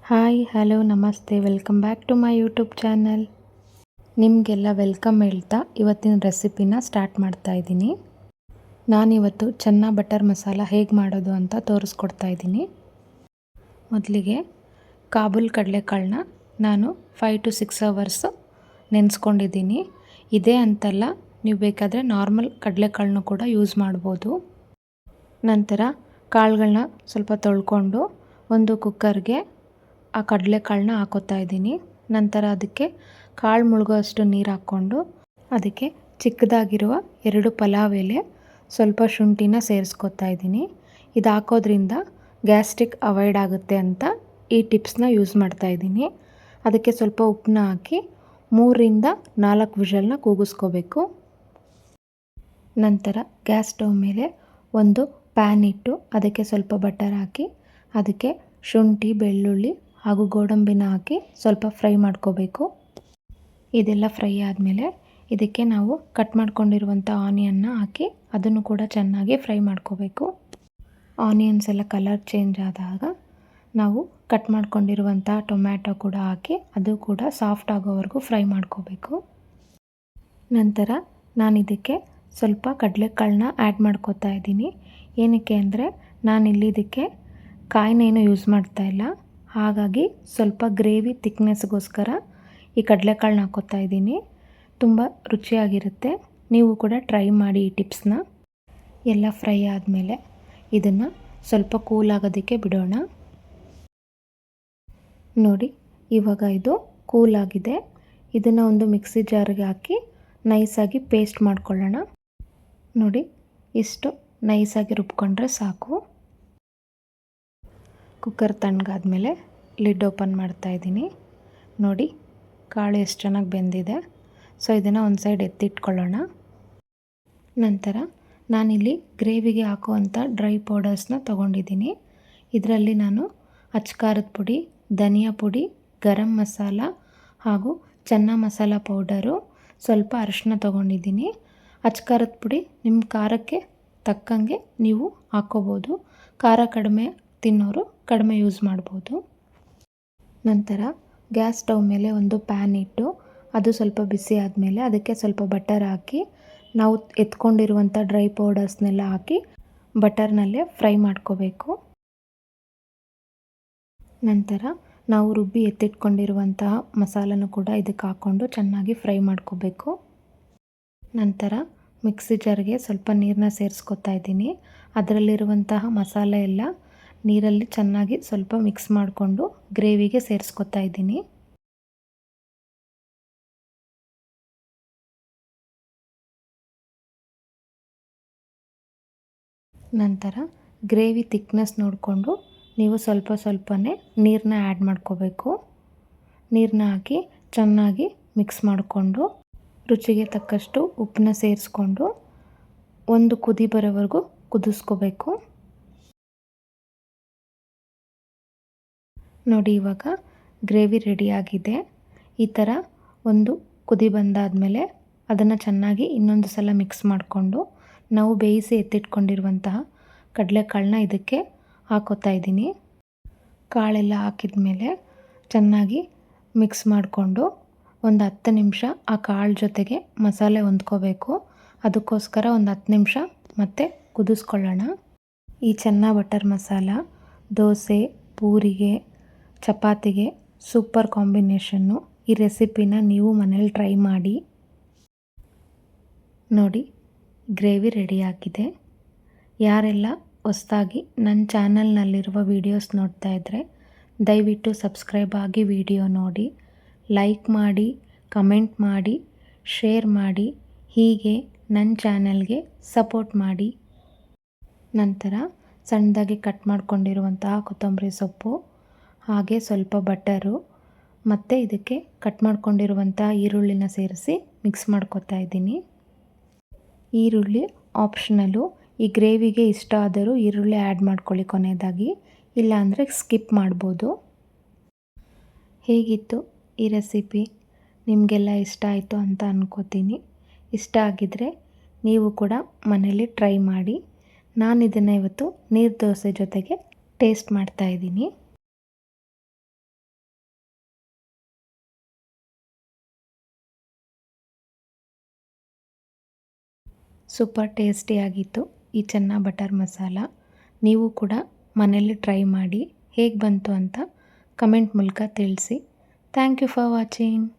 Hi hello ನಮಸ್ತೆ welcome back to my YouTube channel. ನಿಮಗೆಲ್ಲ welcome ಹೇಳ್ತಾ ಇವತ್ತಿನ ರೆಸಿಪಿನ ಸ್ಟಾರ್ಟ್ ಮಾಡ್ತಾ ಇದ್ದೀನಿ. ನಾನಿವತ್ತು ಚೆನ್ನ ಬಟರ್ ಮಸಾಲ ಹೇಗೆ ಮಾಡೋದು ಅಂತ ತೋರಿಸ್ಕೊಡ್ತಾ ಇದ್ದೀನಿ. ಮೊದಲಿಗೆ ಕಾಬೂಲ್ ಕಡಲೆಕಾಳನ್ನ ನಾನು 5 to 6 hours ನೆನೆಸ್ಕೊಂಡಿದ್ದೀನಿ. ಇದೇ ಅಂತಲ್ಲ, ನೀವು ಬೇಕಾದರೆ ನಾರ್ಮಲ್ ಕಡಲೆಕಾಳನ್ನು ಕೂಡ ಯೂಸ್ ಮಾಡ್ಬೋದು. ನಂತರ ಕಾಳುಗಳನ್ನ ಸ್ವಲ್ಪ ತೊಳ್ಕೊಂಡು ಒಂದು ಕುಕ್ಕರ್ಗೆ ಆ ಕಡಲೆಕಾಳನ್ನ ಹಾಕೋತಾ ಇದ್ದೀನಿ. ನಂತರ ಅದಕ್ಕೆ ಕಾಳು ಮುಳುಗೋ ಅಷ್ಟು ನೀರು ಹಾಕ್ಕೊಂಡು ಅದಕ್ಕೆ ಚಿಕ್ಕದಾಗಿರುವ 2 ಪಲಾವ್ ಎಲೆ, ಸ್ವಲ್ಪ ಶುಂಠಿನ ಸೇರಿಸ್ಕೊತಾ ಇದ್ದೀನಿ. ಇದು ಹಾಕೋದ್ರಿಂದ ಗ್ಯಾಸ್ಟ್ರಿಕ್ ಅವಾಯ್ಡ್ ಆಗುತ್ತೆ ಅಂತ ಈ ಟಿಪ್ಸ್ನ ಯೂಸ್ ಮಾಡ್ತಾ ಇದ್ದೀನಿ. ಅದಕ್ಕೆ ಸ್ವಲ್ಪ ಉಪ್ಪನ್ನ ಹಾಕಿ 3ರಿಂದ 4 ವಿಷಲ್ನ ಕೂಗಿಸ್ಕೋಬೇಕು. ನಂತರ ಗ್ಯಾಸ್ ಸ್ಟವ್ ಮೇಲೆ ಒಂದು ಪ್ಯಾನ್ ಇಟ್ಟು ಅದಕ್ಕೆ ಸ್ವಲ್ಪ ಬಟರ್ ಹಾಕಿ ಅದಕ್ಕೆ ಶುಂಠಿ, ಬೆಳ್ಳುಳ್ಳಿ ಹಾಗೂ ಗೋಡಂಬಿನ ಹಾಕಿ ಸ್ವಲ್ಪ ಫ್ರೈ ಮಾಡ್ಕೋಬೇಕು. ಇದೆಲ್ಲ ಫ್ರೈ ಆದಮೇಲೆ ಇದಕ್ಕೆ ನಾವು ಕಟ್ ಮಾಡ್ಕೊಂಡಿರುವಂಥ ಆನಿಯನ್ನ ಹಾಕಿ ಅದನ್ನು ಕೂಡ ಚೆನ್ನಾಗಿ ಫ್ರೈ ಮಾಡ್ಕೋಬೇಕು. ಆನಿಯನ್ಸ್ ಎಲ್ಲ ಕಲರ್ ಚೇಂಜ್ ಆದಾಗ ನಾವು ಕಟ್ ಮಾಡ್ಕೊಂಡಿರುವಂಥ ಟೊಮ್ಯಾಟೊ ಕೂಡ ಹಾಕಿ ಅದು ಕೂಡ ಸಾಫ್ಟ್ ಆಗೋವರೆಗೂ ಫ್ರೈ ಮಾಡ್ಕೋಬೇಕು. ನಂತರ ನಾನು ಇದಕ್ಕೆ ಸ್ವಲ್ಪ ಕಡಲೆಕಾಳನ್ನ ಆ್ಯಡ್ ಮಾಡ್ಕೋತಾ ಇದ್ದೀನಿ. ಏನಕ್ಕೆ ಅಂದರೆ ನಾನಿಲ್ಲಿ ಇದಕ್ಕೆ ಕಾಯಿನೇನು ಯೂಸ್ ಮಾಡ್ತಾ ಇಲ್ಲ, ಹಾಗಾಗಿ ಸ್ವಲ್ಪ ಗ್ರೇವಿ ತಿಕ್ನೆಸ್ಗೋಸ್ಕರ ಈ ಕಡಲೆಕಾಳನ್ನ ಹಾಕೋತಾ ಇದ್ದೀನಿ. ತುಂಬ ರುಚಿಯಾಗಿರುತ್ತೆ. ನೀವು ಕೂಡ ಟ್ರೈ ಮಾಡಿ ಈ ಟಿಪ್ಸ್ನ. ಎಲ್ಲ ಫ್ರೈ ಆದಮೇಲೆ ಇದನ್ನು ಸ್ವಲ್ಪ ಕೂಲ್ ಆಗೋದಕ್ಕೆ ಬಿಡೋಣ. ನೋಡಿ, ಇವಾಗ ಇದು ಕೂಲ್ ಆಗಿದೆ. ಇದನ್ನು ಒಂದು ಮಿಕ್ಸಿ ಜಾರ್ಗೆ ಹಾಕಿ ನೈಸಾಗಿ ಪೇಸ್ಟ್ ಮಾಡ್ಕೊಳ್ಳೋಣ. ನೋಡಿ, ಇಷ್ಟು ನೈಸಾಗಿ ರುಬ್ಕೊಂಡ್ರೆ ಸಾಕು. ಕುಕ್ಕರ್ ತಣ್ಣಗಾದ್ಮೇಲೆ ಲಿಡ್ ಓಪನ್ ಮಾಡ್ತಾ ಇದ್ದೀನಿ. ನೋಡಿ, ಕಾಳು ಎಷ್ಟು ಚೆನ್ನಾಗಿ ಬೆಂದಿದೆ. ಸೊ ಇದನ್ನು ಒಂದು ಸೈಡ್ ಎತ್ತಿಟ್ಕೊಳ್ಳೋಣ. ನಂತರ ನಾನಿಲ್ಲಿ ಗ್ರೇವಿಗೆ ಹಾಕುವಂಥ ಡ್ರೈ ಪೌಡರ್ಸ್ನ ತೊಗೊಂಡಿದ್ದೀನಿ. ಇದರಲ್ಲಿ ನಾನು ಅಚ್ಕಾರದ ಪುಡಿ, ಧನಿಯಾ ಪುಡಿ, ಗರಂ ಮಸಾಲ ಹಾಗೂ ಚೆನ್ನ ಮಸಾಲ ಪೌಡರು, ಸ್ವಲ್ಪ ಅರಿಶಿನ ತೊಗೊಂಡಿದ್ದೀನಿ. ಅಚ್ಕಾರದ ಪುಡಿ ನಿಮ್ಮ ಖಾರಕ್ಕೆ ತಕ್ಕಂಗೆ ನೀವು ಹಾಕ್ಕೋಬೋದು. ಖಾರ ಕಡಿಮೆ ತಿನ್ನೋರು ಕಡಿಮೆ ಯೂಸ್ ಮಾಡ್ಬೋದು. ನಂತರ ಗ್ಯಾಸ್ ಸ್ಟವ್ ಮೇಲೆ ಒಂದು ಪ್ಯಾನ್ ಇಟ್ಟು ಅದು ಸ್ವಲ್ಪ ಬಿಸಿ ಆದಮೇಲೆ ಅದಕ್ಕೆ ಸ್ವಲ್ಪ ಬಟರ್ ಹಾಕಿ ನಾವು ಎತ್ಕೊಂಡಿರುವಂಥ ಡ್ರೈ ಪೌಡರ್ಸ್ನೆಲ್ಲ ಹಾಕಿ ಬಟರ್ನಲ್ಲೇ ಫ್ರೈ ಮಾಡ್ಕೋಬೇಕು. ನಂತರ ನಾವು ರುಬ್ಬಿ ಎತ್ತಿಟ್ಕೊಂಡಿರುವಂತಹ ಮಸಾಲನೂ ಕೂಡ ಇದಕ್ಕೆ ಹಾಕ್ಕೊಂಡು ಚೆನ್ನಾಗಿ ಫ್ರೈ ಮಾಡ್ಕೋಬೇಕು. ನಂತರ ಮಿಕ್ಸಿ ಜಾರ್ಗೆ ಸ್ವಲ್ಪ ನೀರನ್ನ ಸೇರಿಸ್ಕೊತಾ ಇದ್ದೀನಿ. ಅದರಲ್ಲಿರುವಂತಹ ಮಸಾಲೆ ಎಲ್ಲ ನೀರಲ್ಲಿ ಚೆನ್ನಾಗಿ ಸ್ವಲ್ಪ ಮಿಕ್ಸ್ ಮಾಡಿಕೊಂಡು ಗ್ರೇವಿಗೆ ಸೇರಿಸ್ಕೊತಾ ಇದ್ದೀನಿ. ನಂತರ ಗ್ರೇವಿ ತಿಕ್ನೆಸ್ ನೋಡಿಕೊಂಡು ನೀವು ಸ್ವಲ್ಪ ಸ್ವಲ್ಪನೇ ನೀರನ್ನ ಆ್ಯಡ್ ಮಾಡ್ಕೋಬೇಕು. ನೀರನ್ನ ಹಾಕಿ ಚೆನ್ನಾಗಿ ಮಿಕ್ಸ್ ಮಾಡಿಕೊಂಡು ರುಚಿಗೆ ತಕ್ಕಷ್ಟು ಉಪ್ಪನ್ನ ಸೇರಿಸ್ಕೊಂಡು ಒಂದು ಕುದಿ ಬರೋವರೆಗೂ ಕುದಿಸ್ಕೋಬೇಕು. ನೋಡಿ, ಇವಾಗ ಗ್ರೇವಿ ರೆಡಿಯಾಗಿದೆ. ಈ ಥರ ಒಂದು ಕುದಿ ಬಂದಾದಮೇಲೆ ಅದನ್ನು ಚೆನ್ನಾಗಿ ಇನ್ನೊಂದು ಸಲ ಮಿಕ್ಸ್ ಮಾಡಿಕೊಂಡು ನಾವು ಬೇಯಿಸಿ ಎತ್ತಿಟ್ಕೊಂಡಿರುವಂತಹ ಕಡಲೆಕಾಳನ್ನ ಇದಕ್ಕೆ ಹಾಕೋತಾ ಇದ್ದೀನಿ. ಕಾಳೆಲ್ಲ ಹಾಕಿದ ಮೇಲೆ ಚೆನ್ನಾಗಿ ಮಿಕ್ಸ್ ಮಾಡಿಕೊಂಡು ಒಂದು 10 ನಿಮಿಷ ಆ ಕಾಳು ಜೊತೆಗೆ ಮಸಾಲೆ ಹೊಂದ್ಕೋಬೇಕು. ಅದಕ್ಕೋಸ್ಕರ ಒಂದು 10 ನಿಮಿಷ ಮತ್ತೆ ಕುದಿಸ್ಕೊಳ್ಳೋಣ. ಈ ಚೆನ್ನ ಬಟರ್ ಮಸಾಲ ದೋಸೆ, ಪೂರಿಗೆ, ಚಪಾತಿಗೆ ಸೂಪರ್ ಕಾಂಬಿನೇಷನ್ನು. ಈ ರೆಸಿಪಿನ ನೀವು ಮನೇಲಿ ಟ್ರೈ ಮಾಡಿ. ನೋಡಿ, ಗ್ರೇವಿ ರೆಡಿಯಾಗಿದೆ. ಯಾರೆಲ್ಲ ಹೊಸದಾಗಿ ನನ್ನ ಚಾನಲ್ನಲ್ಲಿರುವ ವೀಡಿಯೋಸ್ ನೋಡ್ತಾ ಇದ್ದರೆ ದಯವಿಟ್ಟು ಸಬ್ಸ್ಕ್ರೈಬ್ ಆಗಿ ವಿಡಿಯೋ ನೋಡಿ, ಲೈಕ್ ಮಾಡಿ, ಕಮೆಂಟ್ ಮಾಡಿ, ಶೇರ್ ಮಾಡಿ. ಹೀಗೆ ನನ್ನ ಚಾನಲ್ಗೆ ಸಪೋರ್ಟ್ ಮಾಡಿ. ನಂತರ ಸಣ್ಣದಾಗಿ ಕಟ್ ಮಾಡ್ಕೊಂಡಿರುವಂತಹ ಕೊತ್ತಂಬರಿ ಸೊಪ್ಪು, ಹಾಗೆ ಸ್ವಲ್ಪ ಬಟರು ಮತ್ತು ಇದಕ್ಕೆ ಕಟ್ ಮಾಡ್ಕೊಂಡಿರುವಂಥ ಈರುಳ್ಳಿನ ಸೇರಿಸಿ ಮಿಕ್ಸ್ ಮಾಡ್ಕೊತಾ ಇದ್ದೀನಿ. ಈರುಳ್ಳಿ ಆಪ್ಷನಲು. ಈ ಗ್ರೇವಿಗೆ ಇಷ್ಟ ಆದರೂ ಈರುಳ್ಳಿ ಆ್ಯಡ್ ಮಾಡ್ಕೊಳ್ಳಿ ಕೊನೆಯದಾಗಿ, ಇಲ್ಲಾಂದರೆ ಸ್ಕಿಪ್ ಮಾಡ್ಬೋದು. ಹೇಗಿತ್ತು ಈ ರೆಸಿಪಿ? ನಿಮಗೆಲ್ಲ ಇಷ್ಟ ಆಯಿತು ಅಂತ ಅಂದ್ಕೋತೀನಿ. ಇಷ್ಟ ಆಗಿದ್ದರೆ ನೀವು ಕೂಡ ಮನೇಲಿ ಟ್ರೈ ಮಾಡಿ. ನಾನು ಇದನ್ನು ಇವತ್ತು ನೀರು ದೋಸೆ ಜೊತೆಗೆ ಟೇಸ್ಟ್ ಮಾಡ್ತಾಯಿದ್ದೀನಿ. ಸೂಪರ್ ಟೇಸ್ಟಿಯಾಗಿತ್ತು ಈ ಚೆನ್ನ ಬಟರ್ ಮಸಾಲ. ನೀವು ಕೂಡ ಮನೇಲಿ ಟ್ರೈ ಮಾಡಿ ಹೇಗೆ ಬಂತು ಅಂತ ಕಮೆಂಟ್ ಮೂಲಕ ತಿಳಿಸಿ. Thank you for watching.